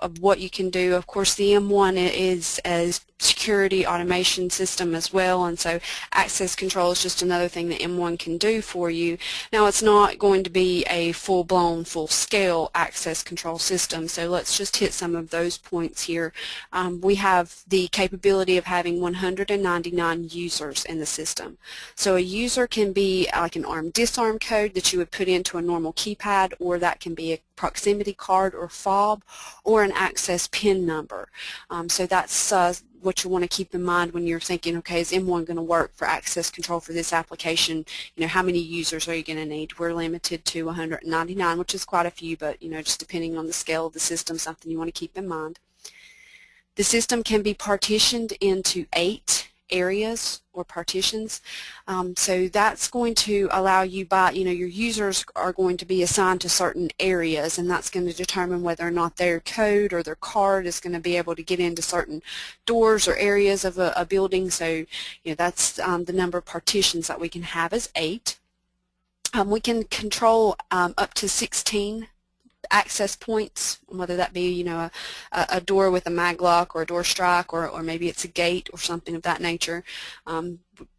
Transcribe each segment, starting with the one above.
of what you can do. Of course, the M1 is a security automation system as well, and so access control is just another thing that M1 can do for you. Now, it's not going to be a full-blown, full-scale access control system, so let's just hit some of those points here. We have the capability of having 199 users in the system. So a user can be like an arm-disarm code that you would put into a normal keypad, or that can be a proximity card or fob, or an access PIN number. So that's what you want to keep in mind when you're thinking, okay, is M1 going to work for access control for this application? You know, how many users are you going to need? We're limited to 199, which is quite a few, but, you know, just depending on the scale of the system, something you want to keep in mind. The system can be partitioned into 8 areas or partitions. So that's going to allow you your users are going to be assigned to certain areas, and that's going to determine whether or not their code or their card is going to be able to get into certain doors or areas of a building. So, you know, that's the number of partitions that we can have is 8. We can control up to 16 access points, whether that be, you know, a door with a mag lock or a door strike, or maybe it's a gate or something of that nature.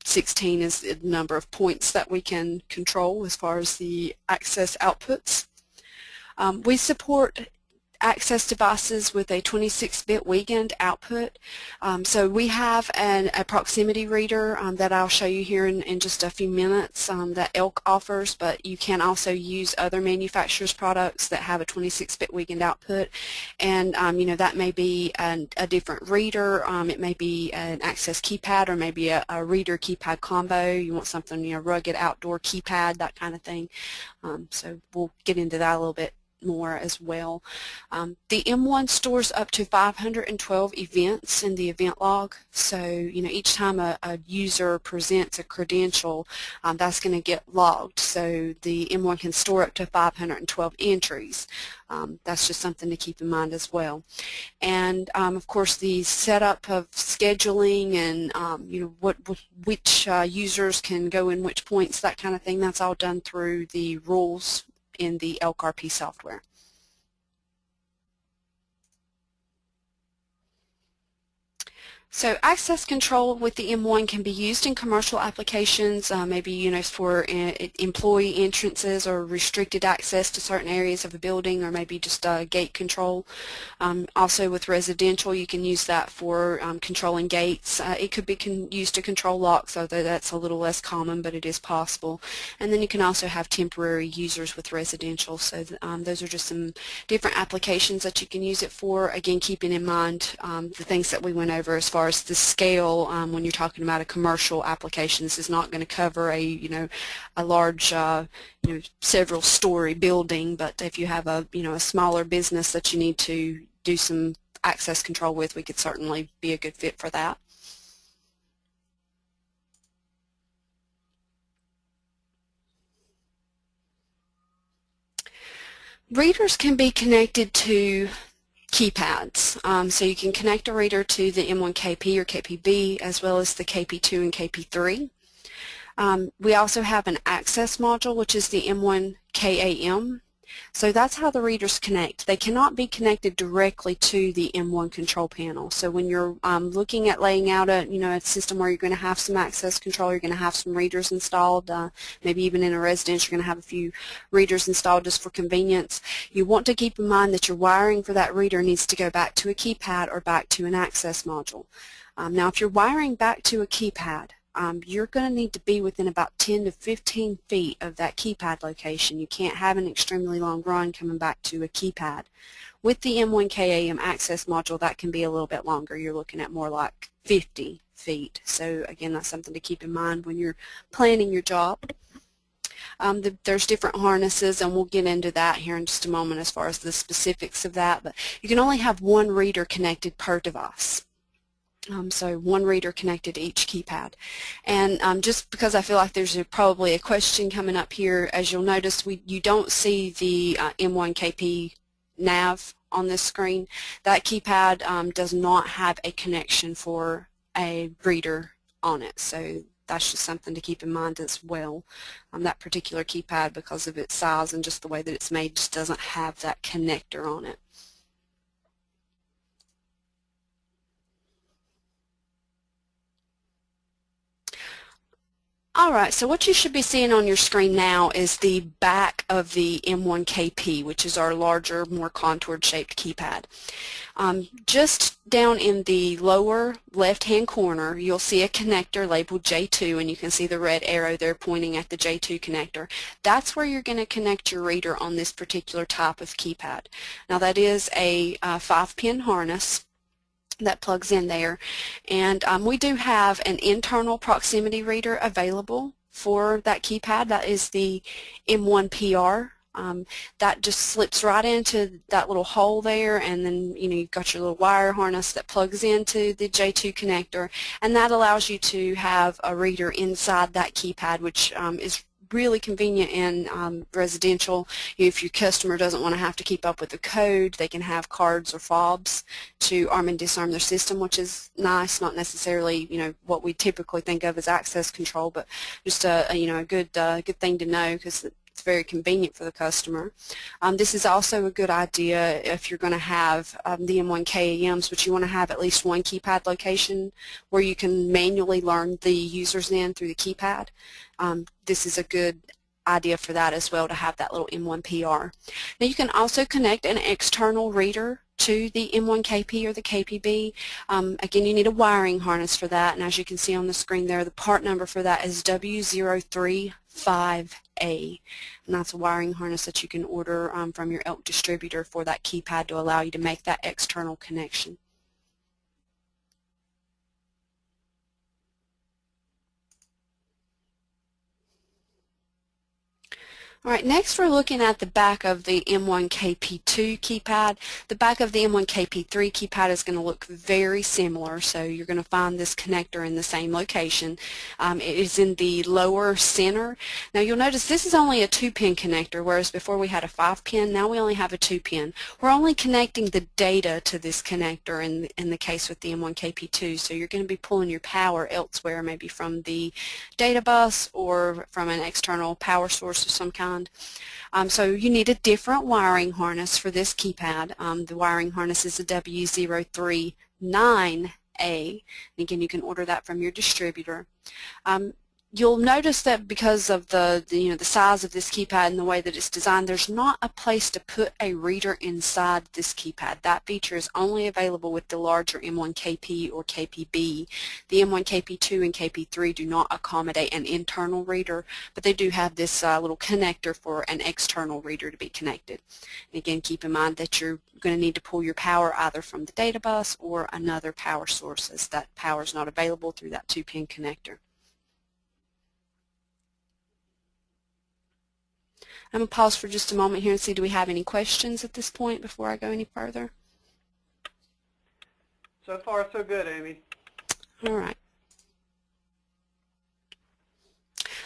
16 is the number of points that we can control as far as the access outputs. We support access devices with a 26-bit weekend output. So we have a proximity reader that I'll show you here in just a few minutes that ELK offers, but you can also use other manufacturers' products that have a 26-bit weekend output, and you know, that may be a different reader. It may be an access keypad, or maybe a reader keypad combo. You want something, you know, rugged outdoor keypad, that kind of thing. So we'll get into that a little bit more as well. The M1 stores up to 512 events in the event log. So, you know, each time a user presents a credential, that's going to get logged. So the M1 can store up to 512 entries. That's just something to keep in mind as well. And of course, the setup of scheduling and you know, which users can go in which points, that kind of thing, that's all done through the rules in the ELK-RP software. So access control with the M1 can be used in commercial applications, maybe, you know, for employee entrances or restricted access to certain areas of a building, or maybe just gate control. Also with residential, you can use that for controlling gates. It could be used to control locks, although that's a little less common, but it is possible. And then you can also have temporary users with residential. So those are just some different applications that you can use it for. Again, keeping in mind the things that we went over as far as the scale. When you're talking about a commercial application, this is not going to cover a large several story building, but if you have a a smaller business that you need to do some access control with, we could certainly be a good fit for that. Readers can be connected to keypads. So you can connect a reader to the M1 KP or KPB, as well as the KP2 and KP3. We also have an access module, which is the M1 KAM. So that's how the readers connect. They cannot be connected directly to the M1 control panel. So when you're looking at laying out a system where you're going to have some access control, you're going to have some readers installed, maybe even in a residence you're going to have a few readers installed just for convenience. You want to keep in mind that your wiring for that reader needs to go back to a keypad or back to an access module. Now if you're wiring back to a keypad, you're going to need to be within about 10 to 15 feet of that keypad location. You can't have an extremely long run coming back to a keypad. With the M1 KAM access module, that can be a little bit longer. You're looking at more like 50 feet. So again, that's something to keep in mind when you're planning your job. There's different harnesses, and we'll get into that here in just a moment as far as the specifics of that. But you can only have one reader connected per device. So one reader connected to each keypad. And just because I feel like there's probably a question coming up here, as you'll notice, you don't see the M1 KP nav on this screen. That keypad does not have a connection for a reader on it. So that's just something to keep in mind as well. That particular keypad, because of its size and just the way that it's made, just doesn't have that connector on it. Alright, so what you should be seeing on your screen now is the back of the M1KP, which is our larger, more contoured shaped keypad. Just down in the lower left-hand corner, you'll see a connector labeled J2, and you can see the red arrow there pointing at the J2 connector. That's where you're going to connect your reader on this particular type of keypad. Now that is a 5-pin harness that plugs in there, and we do have an internal proximity reader available for that keypad. That is the M1PR. That just slips right into that little hole there, and then you've got your little wire harness that plugs into the J2 connector, and that allows you to have a reader inside that keypad, which is really convenient in residential. If your customer doesn't want to have to keep up with the code, they can have cards or fobs to arm and disarm their system, which is nice. Not necessarily what we typically think of as access control, but just a good thing to know, because it's very convenient for the customer. This is also a good idea if you're going to have the M1 KAMs, but you want to have at least one keypad location where you can manually learn the users in through the keypad. This is a good idea for that as well, to have that little M1 PR. Now you can also connect an external reader to the M1 KP or the KPB. Again, you need a wiring harness for that, and as you can see on the screen there, the part number for that is W035A, and that's a wiring harness that you can order from your ELK distributor for that keypad to allow you to make that external connection. Alright, next we're looking at the back of the M1KP2 keypad. The back of the M1KP3 keypad is going to look very similar, so you're going to find this connector in the same location. It is in the lower center. Now you'll notice this is only a 2-pin connector, whereas before we had a 5-pin. Now we only have a 2-pin. We're only connecting the data to this connector in the case with the M1KP2, so you're going to be pulling your power elsewhere, maybe from the data bus or from an external power source of some kind. So you need a different wiring harness for this keypad. The wiring harness is a W039A. And again, you can order that from your distributor. You'll notice that because of the size of this keypad and the way that it's designed, there's not a place to put a reader inside this keypad. That feature is only available with the larger M1KP or KPB. The M1KP2 and KP3 do not accommodate an internal reader, but they do have this little connector for an external reader to be connected. And again, keep in mind that you're going to need to pull your power either from the data bus or another power source, as that power is not available through that 2-pin connector. I'm going to pause for just a moment here and see, do we have any questions at this point before I go any further? So far, so good, Amy. All right.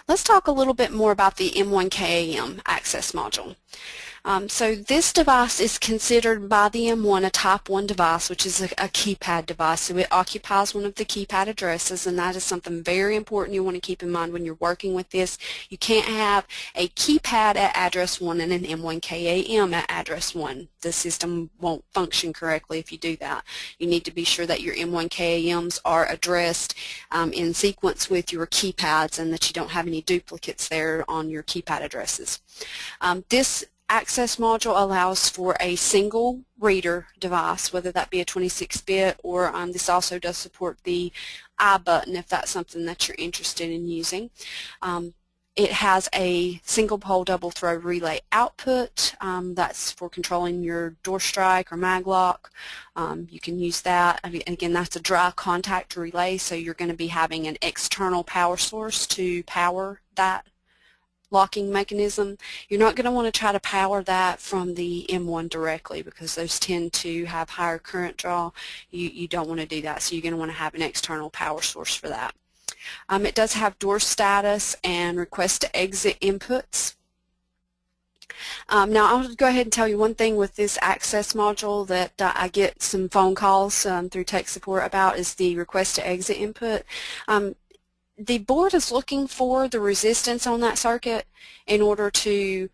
Let's talk a little bit more about the M1KAM access module. So this device is considered by the M1 a type 1 device, which is a keypad device. So it occupies one of the keypad addresses, and that is something very important you want to keep in mind when you're working with this. You can't have a keypad at address 1 and an M1KAM at address 1. The system won't function correctly if you do that. You need to be sure that your M1KAMs are addressed in sequence with your keypads, and that you don't have any duplicates there on your keypad addresses. This access module allows for a single reader device, whether that be a 26-bit or this also does support the I button if that's something that you're interested in using. It has a single pole double throw relay output. That's for controlling your door strike or mag lock. You can use that. And again, that's a dry contact relay, so you're going to be having an external power source to power that locking mechanism. You're not going to want to try to power that from the M1 directly, because those tend to have higher current draw. You don't want to do that, so you're going to want to have an external power source for that. It does have door status and request to exit inputs. Now I'll go ahead and tell you one thing with this access module that I get some phone calls through tech support about, is the request to exit input. The board is looking for the resistance on that circuit in order to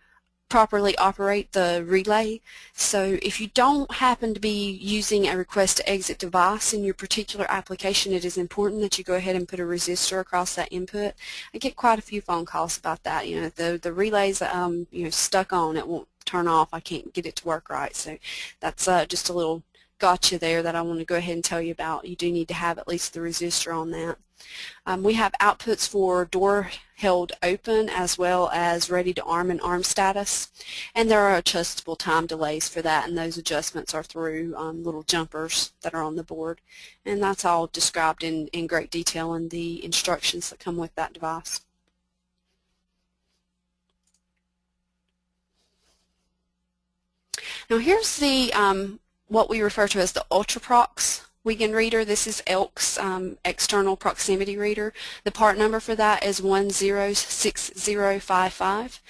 properly operate the relay. So if you don't happen to be using a request to exit device in your particular application, it is important that you go ahead and put a resistor across that input. I get quite a few phone calls about that. You know, the relays you know, stuck on, it won't turn off, I can't get it to work right. So that's just a little gotcha there that I want to go ahead and tell you about. You do need to have at least the resistor on that. We have outputs for door held open as well as ready to arm and arm status, and there are adjustable time delays for that, and those adjustments are through little jumpers that are on the board, and that's all described in great detail in the instructions that come with that device. Now here's the what we refer to as the Ultraprox weekend reader. This is ELK's external proximity reader. The part number for that is 106055,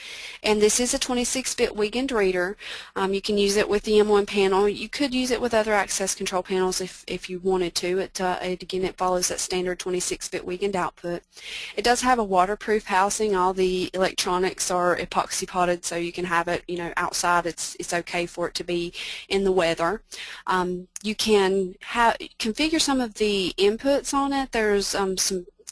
and this is a 26-bit weekend reader. You can use it with the M1 panel. You could use it with other access control panels if you wanted to. Again, it follows that standard 26-bit weekend output. It does have a waterproof housing. All the electronics are epoxy potted, so you can have it, you know, outside. It's okay for it to be in the weather. You can configure some of the inputs on it. There's some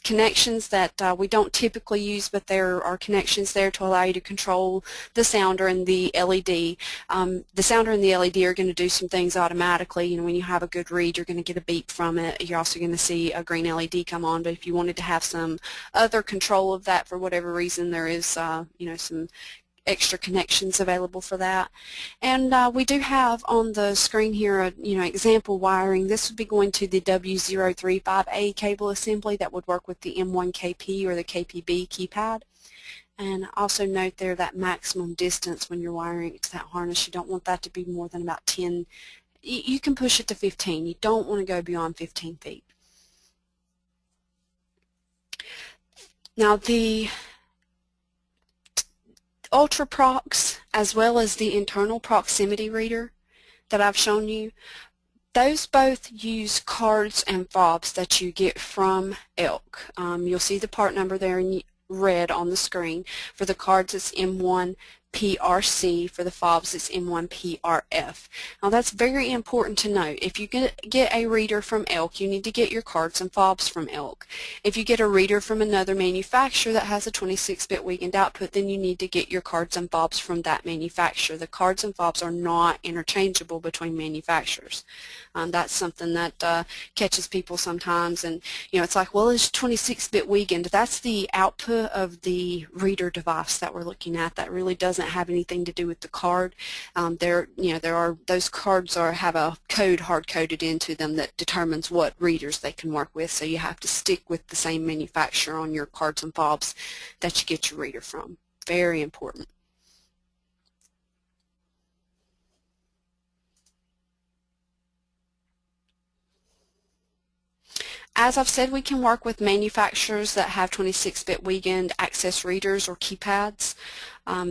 connections that we don't typically use, but there are connections there to allow you to control the sounder and the LED. The sounder and the LED are going to do some things automatically. You know, when you have a good read, you're going to get a beep from it. You're also going to see a green LED come on. But if you wanted to have some other control of that for whatever reason, there is you know, some extra connections available for that. And we do have on the screen here a example wiring. This would be going to the W035A cable assembly that would work with the M1 KP or the KPB keypad. And also note there that maximum distance when you're wiring it to that harness, you don't want that to be more than about 10. You can push it to 15. You don't want to go beyond 15 feet. Now the Ultraprox, as well as the internal proximity reader that I've shown you, those both use cards and fobs that you get from ELK. You'll see the part number there in red on the screen. For the cards, it's M1 PRC. For the fobs, it's M1 PRF. Now that's very important to note. If you get a reader from ELK, you need to get your cards and fobs from ELK. If you get a reader from another manufacturer that has a 26-bit weekend output, then you need to get your cards and fobs from that manufacturer. The cards and fobs are not interchangeable between manufacturers. That's something that catches people sometimes, and it's like, well, it's 26-bit weekend. That's the output of the reader device that we're looking at. That really doesn't have anything to do with the card. Those cards have a code hard-coded into them that determines what readers they can work with, so you have to stick with the same manufacturer on your cards and fobs that you get your reader from. Very important. As I've said, we can work with manufacturers that have 26-bit weekend access readers or keypads.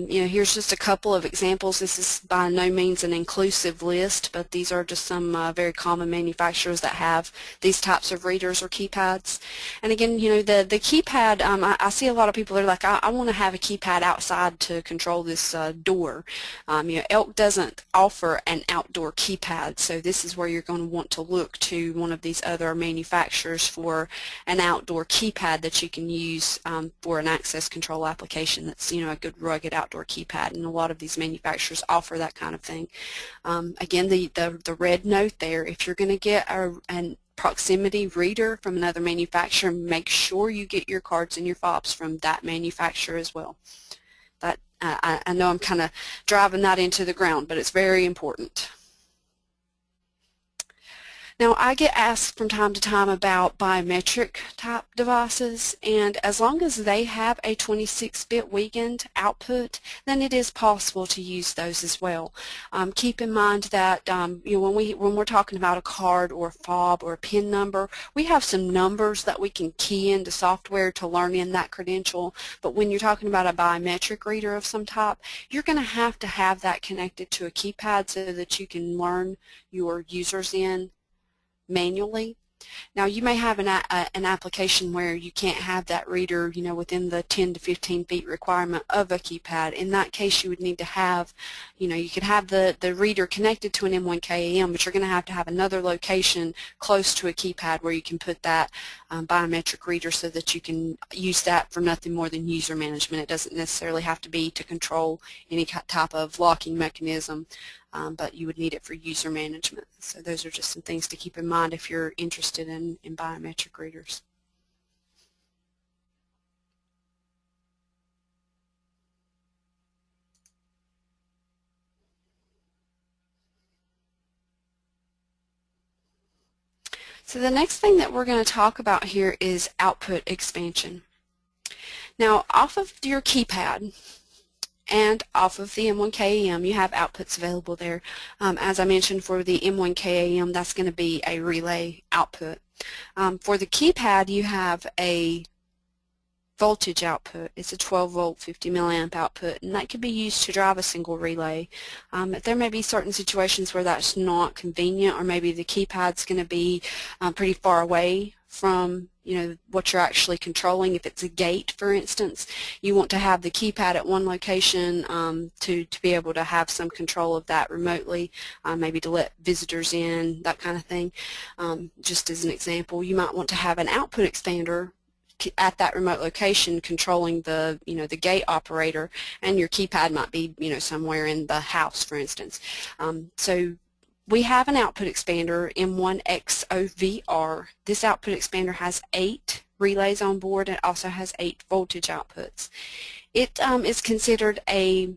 Here's just a couple of examples. This is by no means an inclusive list, but these are just some very common manufacturers that have these types of readers or keypads. And again, the keypad, I see a lot of people that are like, I want to have a keypad outside to control this door. ELK doesn't offer an outdoor keypad, so this is where you're going to want to look to one of these other manufacturers for an outdoor keypad that you can use for an access control application that's a good rugged outdoor keypad, and a lot of these manufacturers offer that kind of thing. Again, the red note there, if you're going to get a proximity reader from another manufacturer, make sure you get your cards and your fobs from that manufacturer as well. That I know I'm kind of driving that into the ground, but it's very important. Now, I get asked from time to time about biometric type devices, and as long as they have a 26-bit weekend output, then it is possible to use those as well. Keep in mind that when we're talking about a card or a fob or a PIN number, we have some numbers that we can key into software to learn in that credential, but when you're talking about a biometric reader of some type, you're going to have that connected to a keypad so that you can learn your users in manually. Now you may have an application where you can't have that reader, you know, within the 10 to 15 feet requirement of a keypad. In that case, you would need to have, you know, you could have the reader connected to an M1 KAM, but you're going to have another location close to a keypad where you can put that biometric reader so that you can use that for nothing more than user management. It doesn't necessarily have to be to control any type of locking mechanism. But you would need it for user management. So those are just some things to keep in mind if you're interested in biometric readers. So the next thing that we're going to talk about here is output expansion. Now off of your keypad and off of the M1 KAM, you have outputs available there. As I mentioned, for the M1 KAM, that's going to be a relay output. For the keypad, you have a voltage output. It's a 12 volt 50 milliamp output, and that can be used to drive a single relay. There may be certain situations where that's not convenient, or maybe the keypad's going to be pretty far away from, you know, what you're actually controlling. If it's a gate, for instance, you want to have the keypad at one location to be able to have some control of that remotely, maybe to let visitors in, that kind of thing. Just as an example, you might want to have an output expander at that remote location controlling the, you know, the gate operator, and your keypad might be, you know, somewhere in the house, for instance. So we have an output expander, M1XOVR. This output expander has 8 relays on board. It also has 8 voltage outputs. It is considered a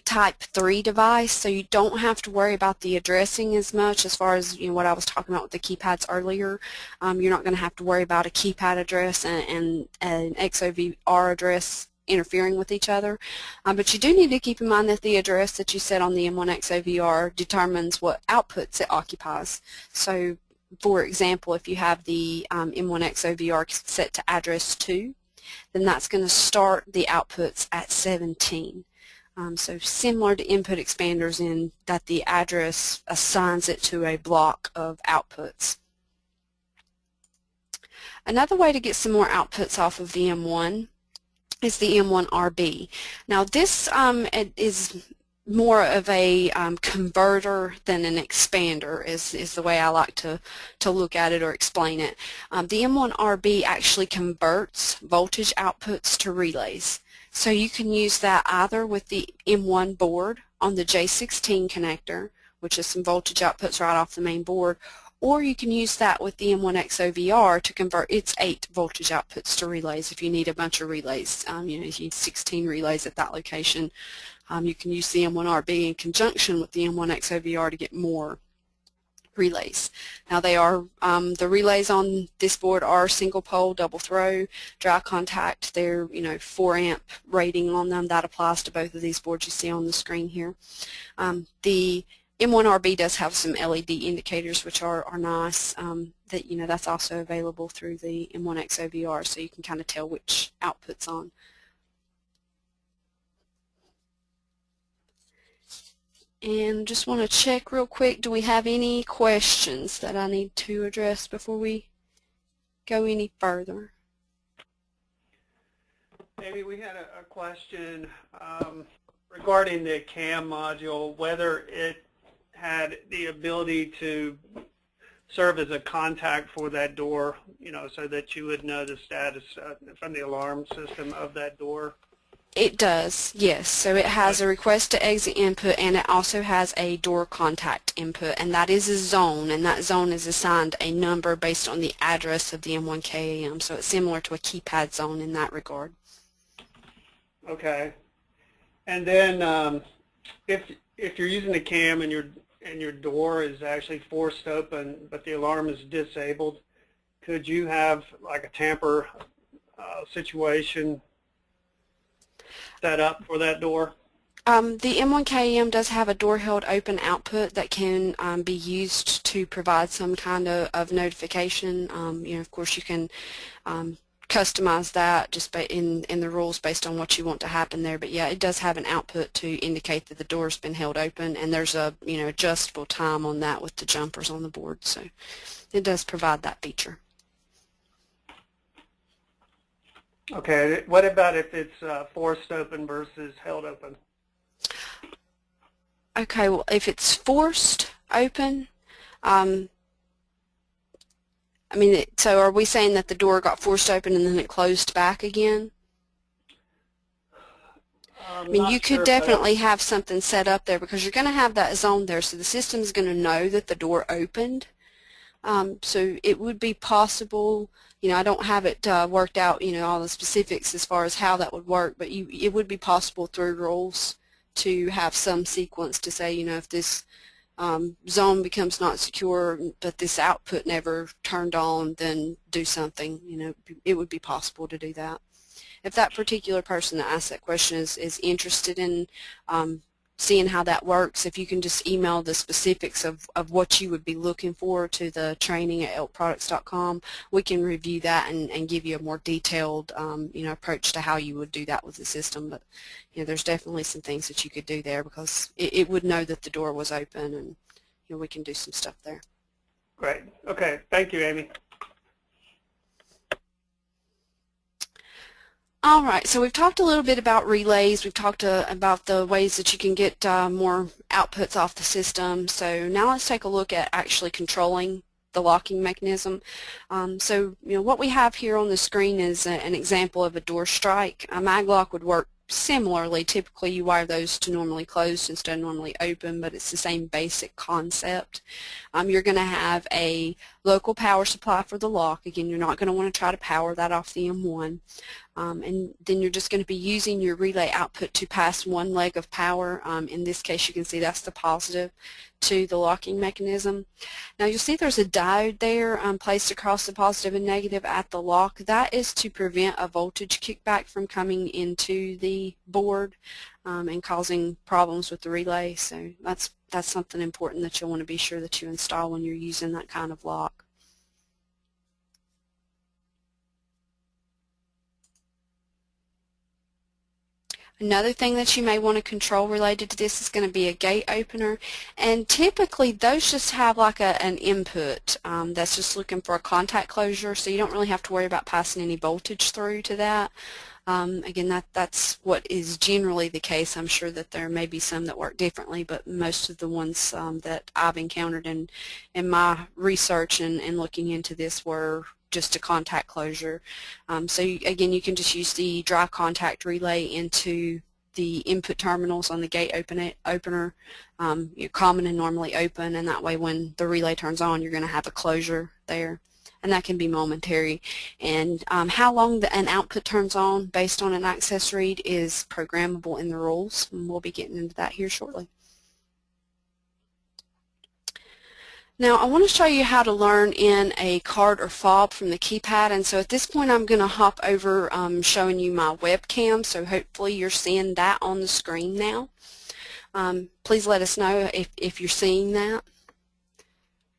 Type 3 device, so you don't have to worry about the addressing as much as far as, you know, what I was talking about with the keypads earlier. You're not going to have to worry about a keypad address and an XOVR address interfering with each other. But you do need to keep in mind that the address that you set on the M1XOVR determines what outputs it occupies. So, for example, if you have the M1XOVR set to address 2, then that's going to start the outputs at 17. So similar to input expanders in that the address assigns it to a block of outputs. Another way to get some more outputs off of the M1 is the M1RB. Now this is more of a converter than an expander is the way I like to look at it or explain it. The M1RB actually converts voltage outputs to relays. So you can use that either with the M1 board on the J16 connector, which is some voltage outputs right off the main board, or you can use that with the M1XOVR to convert its 8 voltage outputs to relays if you need a bunch of relays. You know, if you need 16 relays at that location, you can use the M1RB in conjunction with the M1XOVR to get more relays. Now they are, the relays on this board are single pole, double throw, dry contact. They're, you know, 4 amp rating on them. That applies to both of these boards you see on the screen here. The M1RB does have some LED indicators, which are nice. That, you know, that's also available through the M1XOVR, so you can kind of tell which output's on. And just want to check real quick, do we have any questions that I need to address before we go any further? Amy, we had a question regarding the CAM module, whether it had the ability to serve as a contact for that door, you know, so that you would know the status from the alarm system of that door. It does, yes. So it has a request to exit input, and it also has a door contact input, and that is a zone, and that zone is assigned a number based on the address of the M1 KAM. So it's similar to a keypad zone in that regard. Okay. And then if you're using the CAM and your door is actually forced open, but the alarm is disabled, could you have like a tamper situation set up for that door? The M1 KAM does have a door held open output that can be used to provide some kind of notification. You know, of course, you can customize that just in the rules based on what you want to happen there. But yeah, it does have an output to indicate that the door's been held open, and there's a adjustable time on that with the jumpers on the board. So it does provide that feature. Okay, what about if it's forced open versus held open? Okay, well, if it's forced open, I mean, so are we saying that the door got forced open and then it closed back again? I mean, you could definitely have something set up there, because you're going to have that zone there, so the system is going to know that the door opened. So it would be possible, I don't have it worked out, all the specifics as far as how that would work, but it would be possible through rules to have some sequence to say, if this zone becomes not secure but this output never turned on, then do something. It would be possible to do that. If that particular person that asked that question is interested in seeing how that works, if you can just email the specifics of what you would be looking for to the training@elkproducts.com, we can review that and give you a more detailed approach to how you would do that with the system. But there's definitely some things that you could do there, because it would know that the door was open, and we can do some stuff there. Great. Okay. Thank you, Amy. All right, so we've talked a little bit about relays. We've talked about the ways that you can get more outputs off the system. So now let's take a look at actually controlling the locking mechanism. So what we have here on the screen is an example of a door strike. A mag lock would work similarly. Typically you wire those to normally closed instead of normally open, but it's the same basic concept. You're going to have a local power supply for the lock. Again, you're not going to want to try to power that off the M1. And then you're just going to be using your relay output to pass one leg of power. In this case, you can see that's the positive to the locking mechanism. Now you'll see there's a diode there placed across the positive and negative at the lock. That is to prevent a voltage kickback from coming into the board and causing problems with the relay. So that's something important that you'll want to be sure that you install when you're using that kind of lock. Another thing that you may want to control related to this is going to be a gate opener, and typically those just have like an input that's just looking for a contact closure, so you don't really have to worry about passing any voltage through to that. Again, that's what is generally the case. I'm sure that there may be some that work differently, but most of the ones that I've encountered in my research and looking into this were just a contact closure. So again, you can just use the dry contact relay into the input terminals on the gate opener. You're common and normally open, and that way when the relay turns on, you're going to have a closure there. And that can be momentary. And how long an output turns on based on an access read is programmable in the rules, and we'll be getting into that here shortly. Now I want to show you how to learn in a card or fob from the keypad, and so at this point I'm going to hop over showing you my webcam, so hopefully you're seeing that on the screen now. Please let us know if you're seeing that,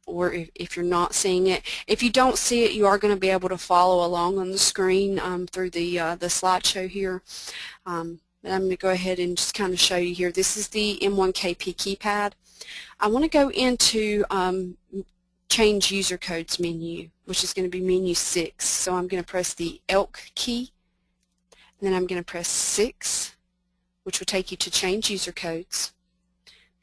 or if you're not seeing it. If you don't see it, you are going to be able to follow along on the screen through the slideshow here. I'm going to go ahead and just kind of show you here. This is the M1KP keypad. I want to go into change user codes menu, which is going to be menu 6. So I'm going to press the ELK key, and then I'm going to press 6, which will take you to change user codes.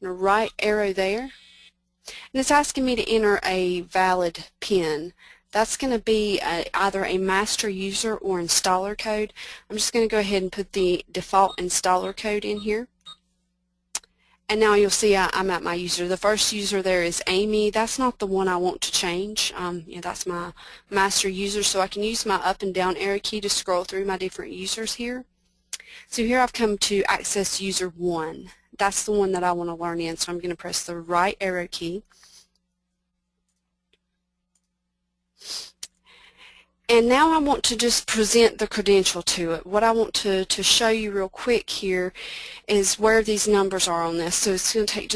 And a right arrow there, and it's asking me to enter a valid PIN. That's going to be either a master user or installer code. I'm just going to go ahead and put the default installer code in here. And now you'll see I'm at my user. The first user there is Amy. That's not the one I want to change. That's my master user, so I can use my up and down arrow key to scroll through my different users here. So here I've come to access user 1. That's the one that I want to learn in, so I'm going to press the right arrow key. And now I want to just present the credential to it. What I want to show you real quick here is where these numbers are on this. So it's going to take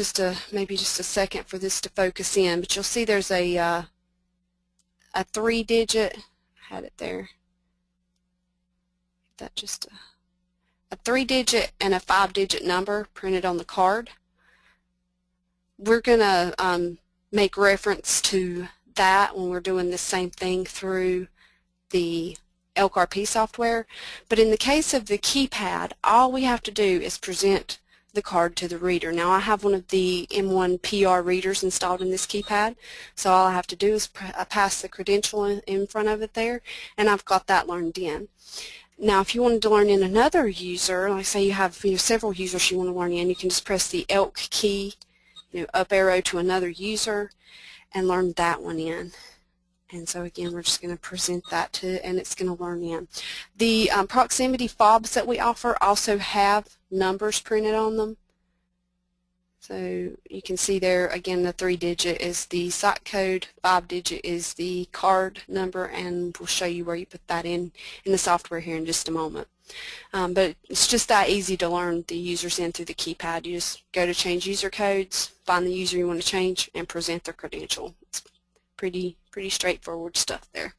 maybe just a second for this to focus in, but you'll see there's a 3-digit, I had it there, that just a 3-digit and a 5-digit number printed on the card. We're going to make reference to that when we're doing the same thing through the ElkRP software. But in the case of the keypad, all we have to do is present the card to the reader. Now I have one of the M1 PR readers installed in this keypad, so all I have to do is pass the credential in front of it there, and I've got that learned in. Now if you wanted to learn in another user, like say you have several users you want to learn in, you can just press the ELK key, up arrow to another user, and learn that one in. And so again, we're just going to present that to, and it's going to learn in. The proximity fobs that we offer also have numbers printed on them. So you can see there, again, the 3-digit is the site code, 5-digit is the card number, and we'll show you where you put that in the software here in just a moment. But it's just that easy to learn the users in through the keypad. You just go to change user codes, find the user you want to change, and present their credential. It's pretty straightforward stuff there.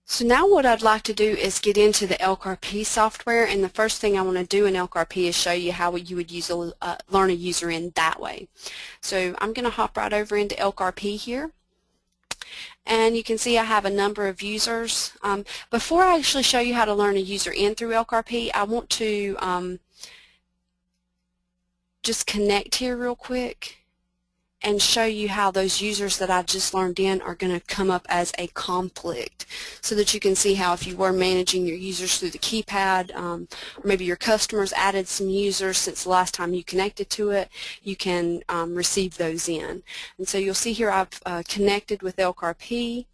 So now what I'd like to do is get into the ElkRP software, and the first thing I want to do in ElkRP is show you how you would use learn a user in that way. So I'm going to hop right over into ElkRP here. And you can see I have a number of users. Before I actually show you how to learn a user in through ElkRP, I want to just connect here real quick and show you how those users that I just learned in are going to come up as a conflict, so that you can see how if you were managing your users through the keypad, or maybe your customers added some users since the last time you connected to it, you can receive those in. And so you'll see here I've connected with ElkRP,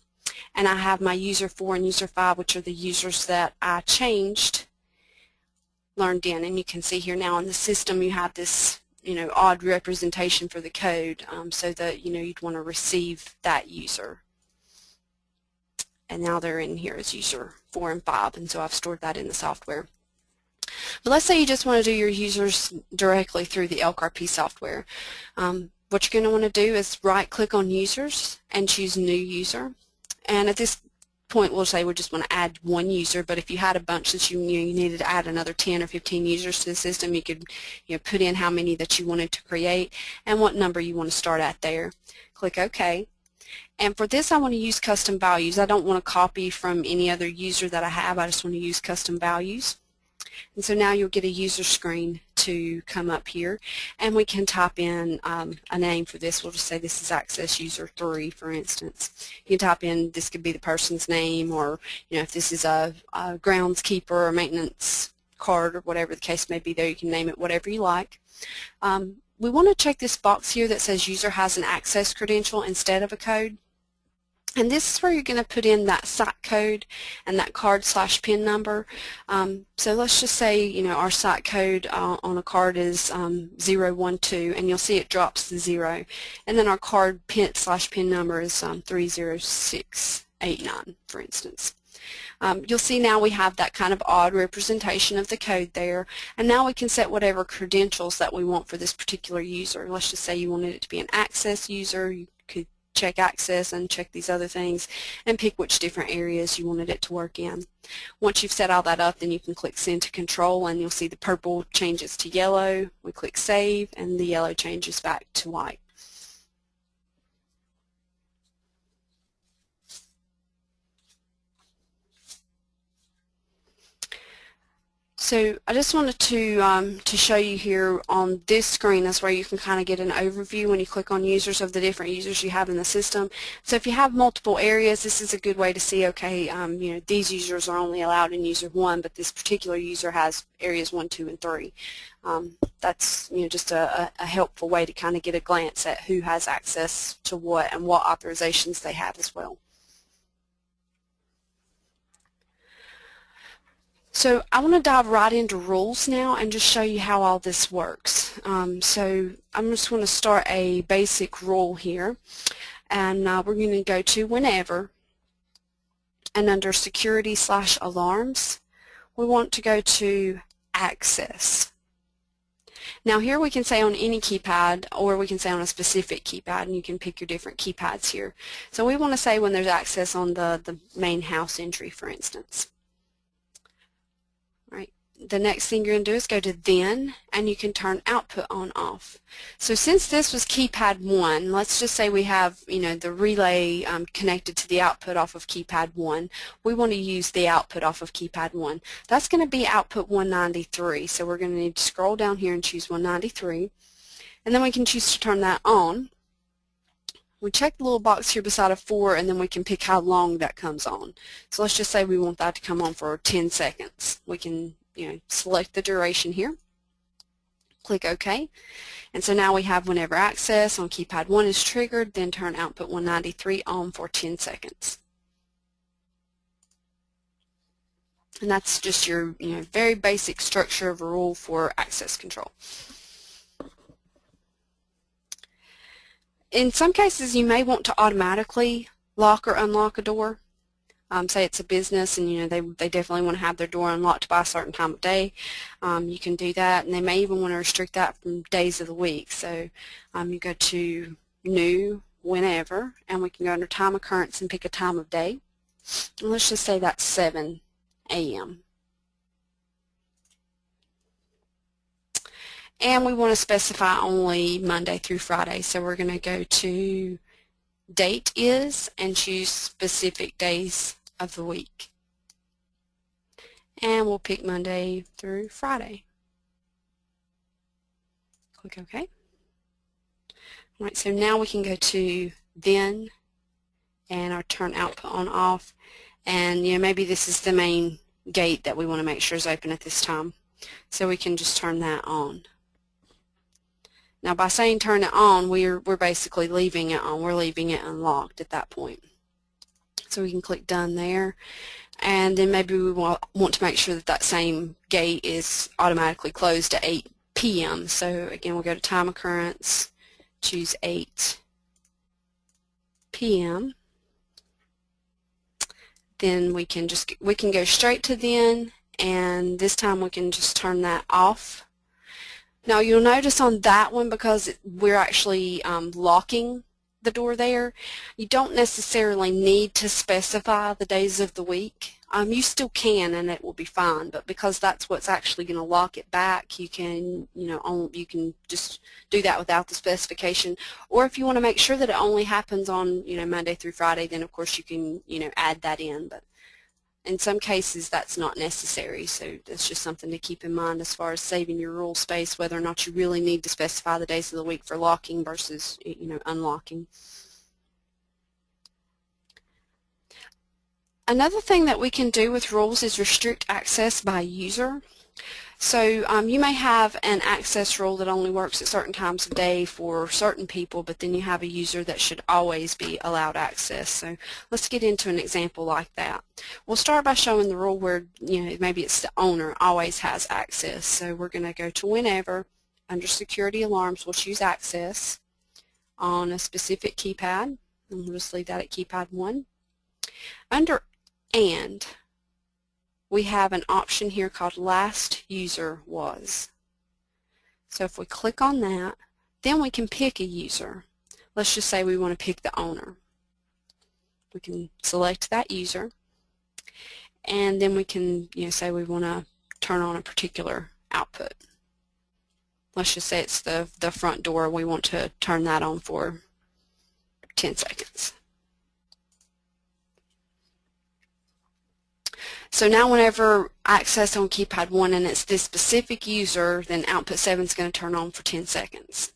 and I have my user 4 and user 5, which are the users that I changed, learned in. And you can see here now in the system you have this odd representation for the code, so that you'd want to receive that user. And now they're in here as user 4 and 5, and so I've stored that in the software. But let's say you just want to do your users directly through the ElkRP software. What you're going to want to do is right-click on users and choose New User. And at this point we'll say we just want to add one user, but if you had a bunch that you knew you needed to add another 10 or 15 users to the system, you could put in how many that you wanted to create and what number you want to start at there. Click OK. And for this I want to use custom values. I don't want to copy from any other user that I have. I just want to use custom values. And so now you'll get a user screen to come up here, and we can type in a name for this. We'll just say this is access user 3, for instance. You can type in, this could be the person's name, or if this is a groundskeeper or maintenance card or whatever the case may be there, you can name it whatever you like. We want to check this box here that says user has an access credential instead of a code. And this is where you're going to put in that site code and that card/PIN number. So let's just say our site code on a card is 012, and you'll see it drops to 0. And then our card PIN/PIN number is 30689, for instance. You'll see now we have that kind of odd representation of the code there, and now we can set whatever credentials that we want for this particular user. Let's just say you wanted it to be an access user. You could check access and check these other things and pick which different areas you wanted it to work in. Once you've set all that up, then you can click Send to Control, and you'll see the purple changes to yellow. We click Save, and the yellow changes back to white. So I just wanted to show you here on this screen, that's where you can kind of get an overview when you click on users of the different users you have in the system. So if you have multiple areas, this is a good way to see, okay, these users are only allowed in user 1, but this particular user has areas 1, 2, and 3. That's just a helpful way to kind of get a glance at who has access to what and what authorizations they have as well. So I want to dive right into rules now and just show you how all this works. So I'm just going to start a basic rule here, and we're going to go to Whenever, and under Security/Alarms we want to go to Access. Now here we can say on any keypad, or we can say on a specific keypad, and you can pick your different keypads here. So we want to say when there's access on the main house entry, for instance. All right. The next thing you're going to do is go to Then, and you can turn Output on off. So since this was keypad 1, let's just say we have the relay connected to the output off of keypad 1. We want to use the output off of keypad 1. That's going to be output 193. So we're going to need to scroll down here and choose 193. And then we can choose to turn that on. We check the little box here beside a 4, and then we can pick how long that comes on. So let's just say we want that to come on for 10 seconds. We can select the duration here, click OK, and so now we have whenever access on keypad 1 is triggered, then turn output 193 on for 10 seconds. And that's just your very basic structure of a rule for access control. In some cases you may want to automatically lock or unlock a door. Say it's a business and they definitely want to have their door unlocked by a certain time of day. You can do that, and they may even want to restrict that from days of the week. So you go to New, Whenever, and we can go under Time Occurrence and pick a time of day. And let's just say that's 7 a.m. And we want to specify only Monday through Friday, so we're going to go to Date Is and choose specific days of the week. And we'll pick Monday through Friday. Click OK. All right, so now we can go to Then and our turn output on off. And maybe this is the main gate that we want to make sure is open at this time. So we can just turn that on. Now by saying turn it on, we're basically leaving it on. We're leaving it unlocked at that point. So we can click Done there, and then maybe we want to make sure that that same gate is automatically closed at 8 p.m. So again, we'll go to Time Occurrence, choose 8 p.m. Then we can go straight to Then, and this time we can just turn that off. Now you'll notice on that one, because we're actually locking the door there, you don't necessarily need to specify the days of the week. You still can, and it will be fine, but because that's what's actually going to lock it back, you can you can just do that without the specification. Or if you want to make sure that it only happens on Monday through Friday, then of course you can add that in. But in some cases that's not necessary, so that's just something to keep in mind as far as saving your rule space, whether or not you really need to specify the days of the week for locking versus unlocking. Another thing that we can do with rules is restrict access by user. So you may have an access rule that only works at certain times of day for certain people, but then you have a user that should always be allowed access. So let's get into an example like that. We'll start by showing the rule where maybe it's the owner always has access. So we're going to go to Whenever, under Security Alarms we'll choose Access on a specific keypad, and we'll just leave that at keypad 1. Under And, we have an option here called Last User Was. So if we click on that, then we can pick a user. Let's just say we want to pick the owner. We can select that user, and then we can say we want to turn on a particular output. Let's just say it's the front door. We want to turn that on for 10 seconds. So now whenever access on keypad 1 and it's this specific user, then output 7 is going to turn on for 10 seconds.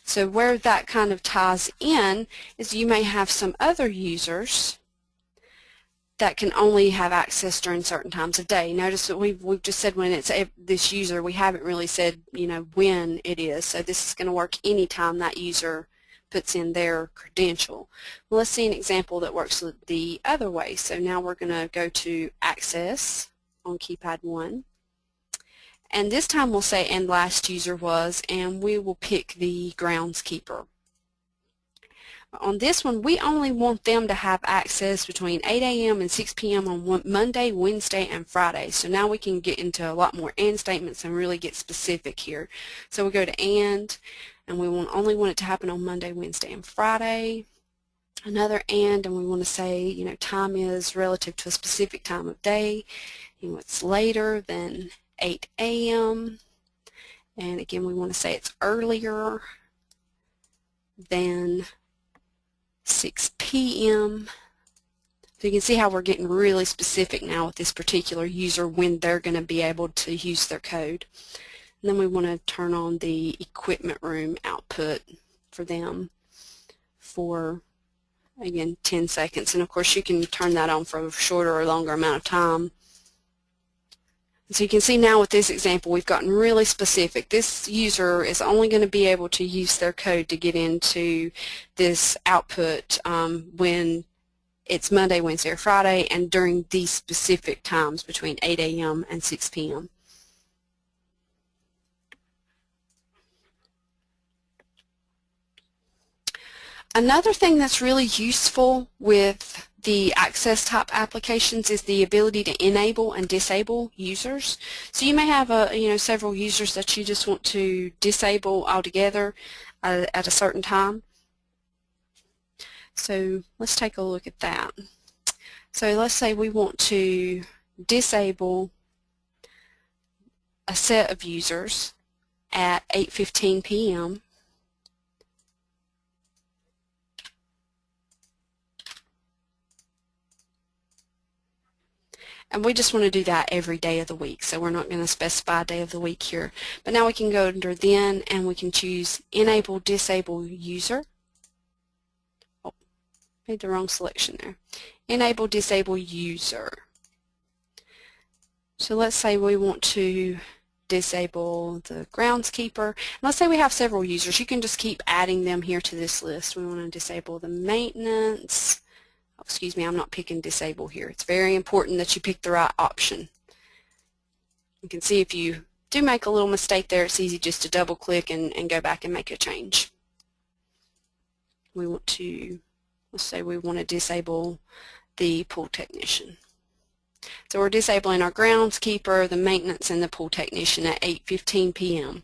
So where that kind of ties in is you may have some other users that can only have access during certain times of day. Notice that we've just said when it's this user, we haven't really said when it is. So this is going to work anytime that user puts in their credential. Well, let's see an example that works the other way. So now we're going to go to Access on keypad 1, and this time we'll say And Last User Was, and we will pick the groundskeeper. On this one, we only want them to have access between 8 a.m. and 6 p.m. on Monday, Wednesday, and Friday. So now we can get into a lot more AND statements and really get specific here. So we go to AND, and we only want it to happen on Monday, Wednesday, and Friday. Another AND, and we want to say, you know, time is relative to a specific time of day. You know, it's later than 8 a.m. And again, we want to say it's earlier than 6 p.m. So you can see how we're getting really specific now with this particular user when they're going to be able to use their code. And then we want to turn on the equipment room output for them for, again, 10 seconds. And of course you can turn that on for a shorter or longer amount of time. So you can see now with this example we've gotten really specific. This user is only going to be able to use their code to get into this output when it's Monday, Wednesday, or Friday, and during these specific times between 8 a.m. and 6 p.m. Another thing that's really useful with the access type applications is the ability to enable and disable users. So you may have several users that you just want to disable altogether at a certain time. So let's take a look at that. So let's say we want to disable a set of users at 8:15 p.m. And we just want to do that every day of the week, so we're not going to specify a day of the week here. But now we can go under Then, and we can choose Enable Disable User. Oh, made the wrong selection there. Enable Disable User. So let's say we want to disable the groundskeeper. And let's say we have several users. You can just keep adding them here to this list. We want to disable the maintenance. Excuse me, I'm not picking disable here. It's very important that you pick the right option. You can see if you do make a little mistake there, it's easy just to double click and go back and make a change. We want to, let's say we want to disable the pool technician. So we're disabling our groundskeeper, the maintenance, and the pool technician at 8:15 p.m.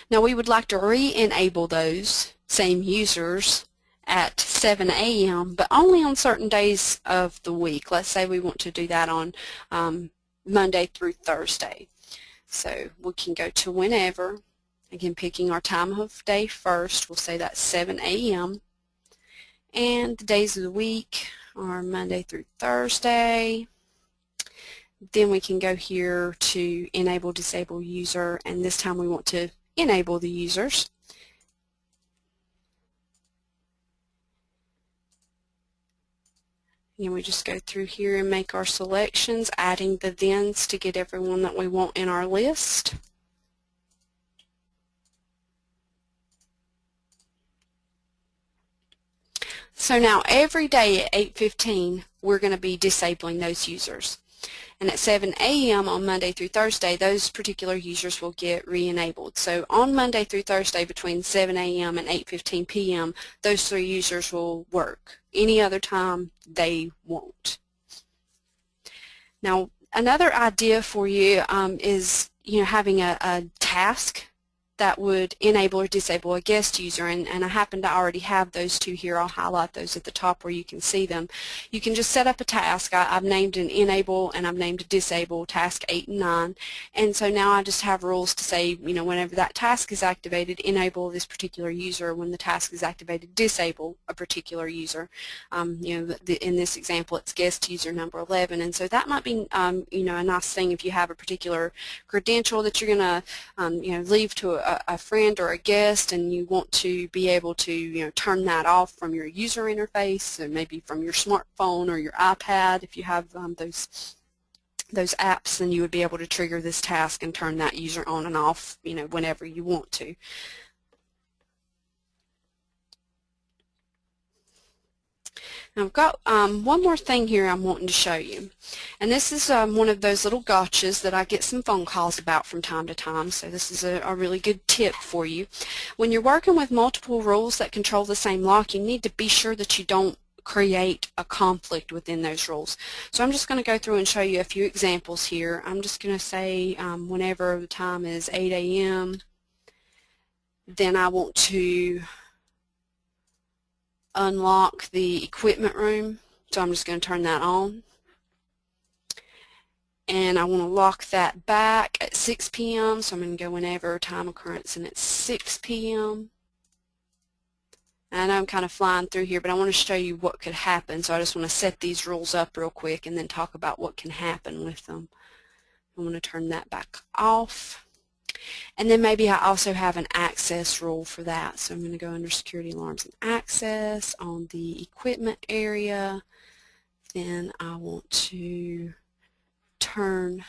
Now we would like to re-enable those same users at 7 a.m. but only on certain days of the week. Let's say we want to do that on Monday through Thursday. So we can go to whenever, again picking our time of day first. We'll say that's 7 a.m. and the days of the week are Monday through Thursday. Then we can go here to Enable Disable User, and this time we want to enable the users. And we just go through here and make our selections, adding the thens to get everyone that we want in our list. So now every day at 8:15 we're going to be disabling those users. And at 7 a.m. on Monday through Thursday, those particular users will get re-enabled. So on Monday through Thursday between 7 a.m. and 8:15 p.m., those three users will work. Any other time, they won't. Now, another idea for you is having a task that would enable or disable a guest user, and I happen to already have those two here. I'll highlight those at the top where you can see them. You can just set up a task. I've named an enable and I've named a disable, task 8 and 9, and so now I just have rules to say, whenever that task is activated, enable this particular user. When the task is activated, disable a particular user. In this example, it's guest user number 11, and so that might be a nice thing if you have a particular credential that you're going to leave to a friend or a guest, and you want to be able to turn that off from your user interface, so maybe from your smartphone or your iPad. If you have those apps, then you would be able to trigger this task and turn that user on and off whenever you want to. Now I've got one more thing here I'm wanting to show you, and this is one of those little gotchas that I get some phone calls about from time to time, so this is a really good tip for you. When you're working with multiple rules that control the same lock, you need to be sure that you don't create a conflict within those rules. So I'm just going to go through and show you a few examples here. I'm just going to say whenever the time is 8 a.m., then I want to unlock the equipment room, so I'm just going to turn that on, and I want to lock that back at 6 p.m. so I'm going to go whenever time occurrence, and it's 6 p.m. and I'm kind of flying through here, but I want to show you what could happen, so I just want to set these rules up real quick and then talk about what can happen with them. I want to turn that back off. And then maybe I also have an access rule for that. So I'm going to go under Security Alarms and Access on the equipment area. Then I want to turn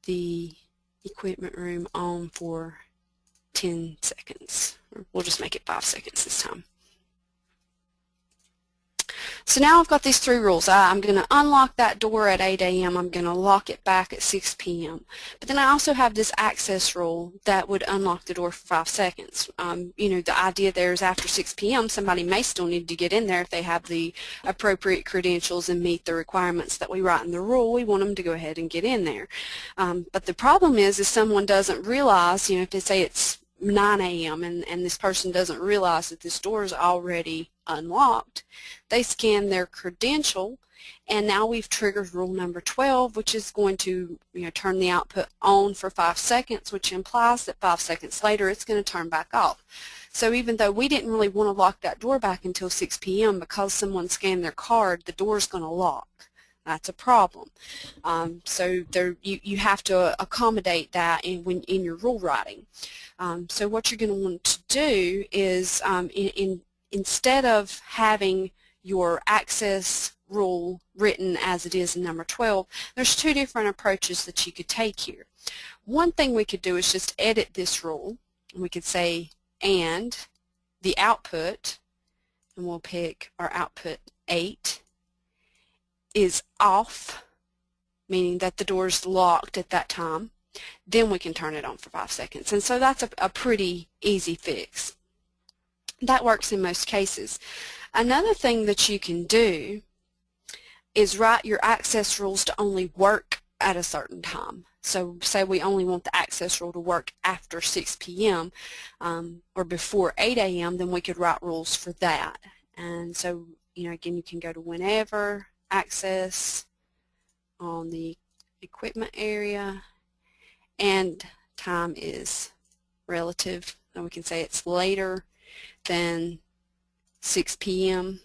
the equipment room on for 10 seconds. We'll just make it 5 seconds this time. So now I've got these three rules. I'm going to unlock that door at 8 a.m. I'm going to lock it back at 6 p.m. But then I also have this access rule that would unlock the door for 5 seconds. You know, the idea there is after 6 p.m. somebody may still need to get in there if they have the appropriate credentials and meet the requirements that we write in the rule. We want them to go ahead and get in there. But the problem is if someone doesn't realize, you know, if they say it's 9 a.m. and this person doesn't realize that this door is already unlocked, they scan their credential, and now we've triggered rule number 12, which is going to, you know, turn the output on for 5 seconds, which implies that 5 seconds later it's going to turn back off. So even though we didn't really want to lock that door back until 6 p.m. because someone scanned their card, the door's going to lock. That's a problem. So you have to accommodate that in your rule writing. So what you're going to want to do is instead of having your access rule written as it is in number 12, there's two different approaches that you could take here. One thing we could do is just edit this rule. We could say, and the output, and we'll pick our output 8, is off, meaning that the door is locked at that time. Then we can turn it on for 5 seconds. And so that's a pretty easy fix. That works in most cases. Another thing that you can do is write your access rules to only work at a certain time. So say we only want the access rule to work after 6 p.m. Or before 8 a.m., then we could write rules for that. And so, you know, again, you can go to whenever, access on the equipment area, and time is relative. And we can say it's later than 6 p.m.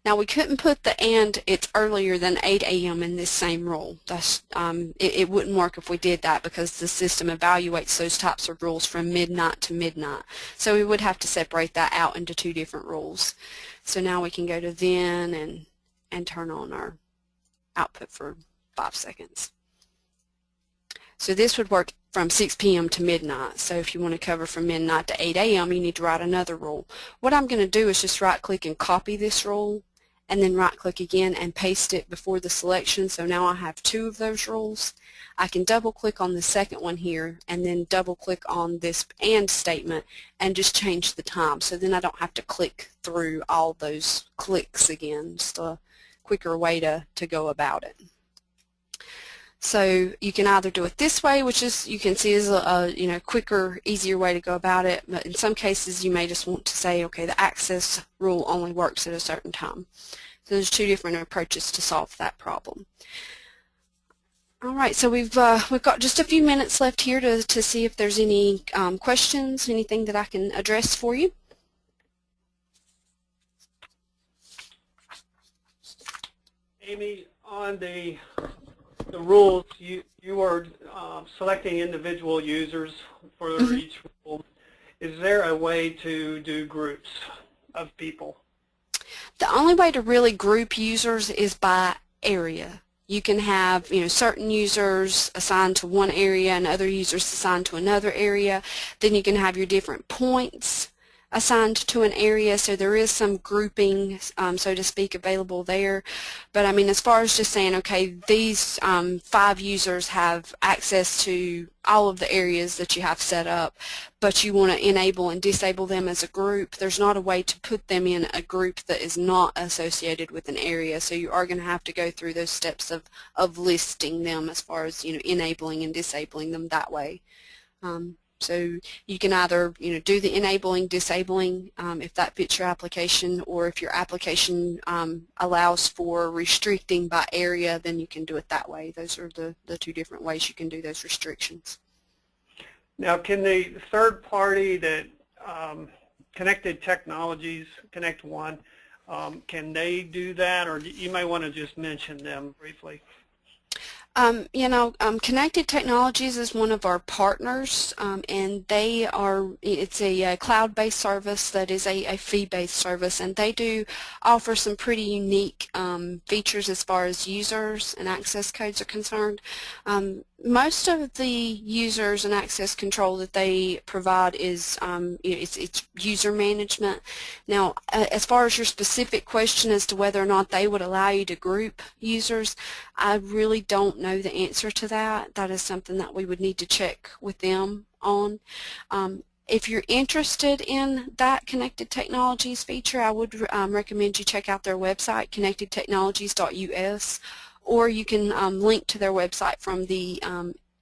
Now we couldn't put the and it's earlier than 8 a.m. in this same rule. That's, it wouldn't work if we did that because the system evaluates those types of rules from midnight to midnight. So we would have to separate that out into two different rules. So now we can go to then and turn on our output for 5 seconds. So this would work from 6 p.m. to midnight. So if you want to cover from midnight to 8 a.m., you need to write another rule. What I'm going to do is just right-click and copy this rule, and then right-click again and paste it before the selection. So now I have two of those rules. I can double-click on the second one here, and then double-click on this and statement, and just change the time. So then I don't have to click through all those clicks again. Just a quicker way to go about it. So you can either do it this way, which is you can see is a quicker, easier way to go about it. But in some cases, you may just want to say, okay, the access rule only works at a certain time. So there's two different approaches to solve that problem. All right, so we've got just a few minutes left here to see if there's any questions, anything that I can address for you. Amy, on the rules, you are selecting individual users for each rule. Is there a way to do groups of people? The only way to really group users is by area. You can have certain users assigned to one area and other users assigned to another area. Then you can have your different points assigned to an area, so there is some grouping, so to speak, available there. But I mean, as far as just saying, okay, these 5 users have access to all of the areas that you have set up, but you want to enable and disable them as a group, there's not a way to put them in a group that is not associated with an area, so you are going to have to go through those steps of listing them as far as, enabling and disabling them that way. So you can either, do the enabling, disabling if that fits your application, or if your application allows for restricting by area, then you can do it that way. Those are the 2 different ways you can do those restrictions. Now, can the third party that Connected Technologies, Connect One, can they do that, or you may want to just mention them briefly? Connected Technologies is one of our partners, and it's a cloud-based service that is a fee-based service, and they do offer some pretty unique features as far as users and access codes are concerned. Most of the users and access control that they provide is it's user management. Now, as far as your specific question as to whether or not they would allow you to group users, I really don't know the answer to that. That is something that we would need to check with them on. If you're interested in that Connected Technologies feature, I would recommend you check out their website, connectedtechnologies.us, or you can link to their website from the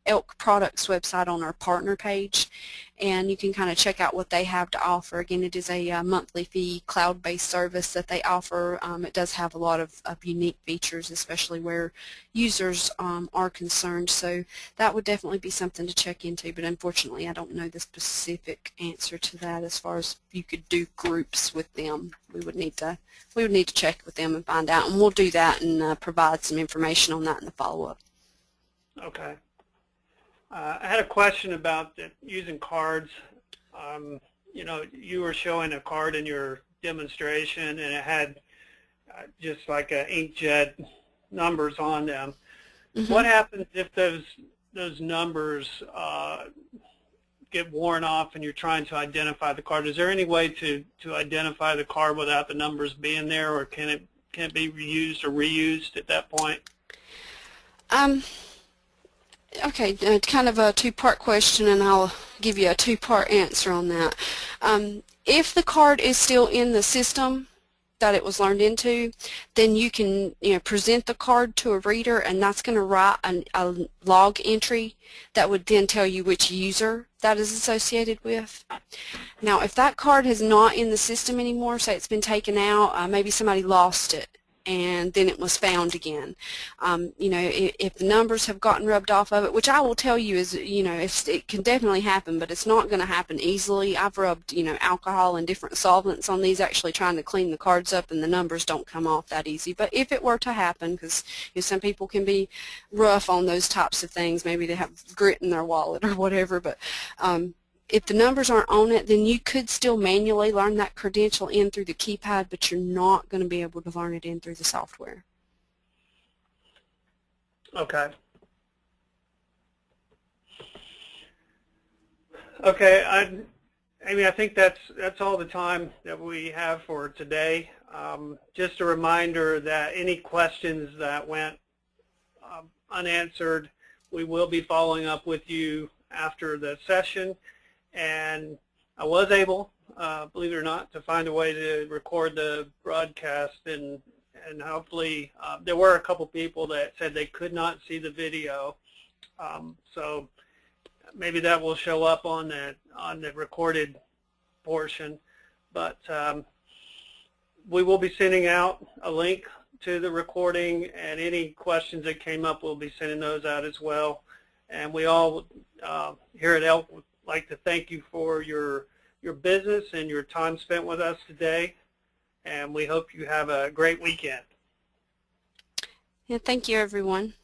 Elk Products website on our partner page, and you can kind of check out what they have to offer. Again, it is a monthly fee cloud-based service that they offer. It does have a lot of unique features, especially where users are concerned, so that would definitely be something to check into, but unfortunately I don't know the specific answer to that as far as you could do groups with them. We would need to check with them and find out, and we'll do that and provide some information on that in the follow-up. Okay. I had a question about using cards. You were showing a card in your demonstration, and it had just like an inkjet numbers on them. Mm-hmm. What happens if those numbers get worn off and you're trying to identify the card? Is there any way to identify the card without the numbers being there, or can it be reused or reused at that point? Okay, kind of a 2-part question, and I'll give you a 2-part answer on that. If the card is still in the system that it was learned into, then you can present the card to a reader, and that's going to write a log entry that would then tell you which user that is associated with. Now, if that card is not in the system anymore, say it's been taken out, maybe somebody lost it, and then it was found again. If the numbers have gotten rubbed off of it, which I will tell you is, it can definitely happen, but it's not going to happen easily. I've rubbed, alcohol and different solvents on these actually trying to clean the cards up, and the numbers don't come off that easy. But if it were to happen, because some people can be rough on those types of things, maybe they have grit in their wallet or whatever, but if the numbers aren't on it, then you could still manually learn that credential in through the keypad, but you're not going to be able to learn it in through the software. Okay. Okay. I think that's all the time that we have for today. Just a reminder that any questions that went unanswered, we will be following up with you after the session. And I was able, believe it or not, to find a way to record the broadcast, and hopefully there were a couple people that said they could not see the video, so maybe that will show up on the recorded portion. But we will be sending out a link to the recording, and any questions that came up, we'll be sending those out as well. And we all here at Elk would like to thank you for your business and your time spent with us today, and we hope you have a great weekend. Yeah, thank you, everyone.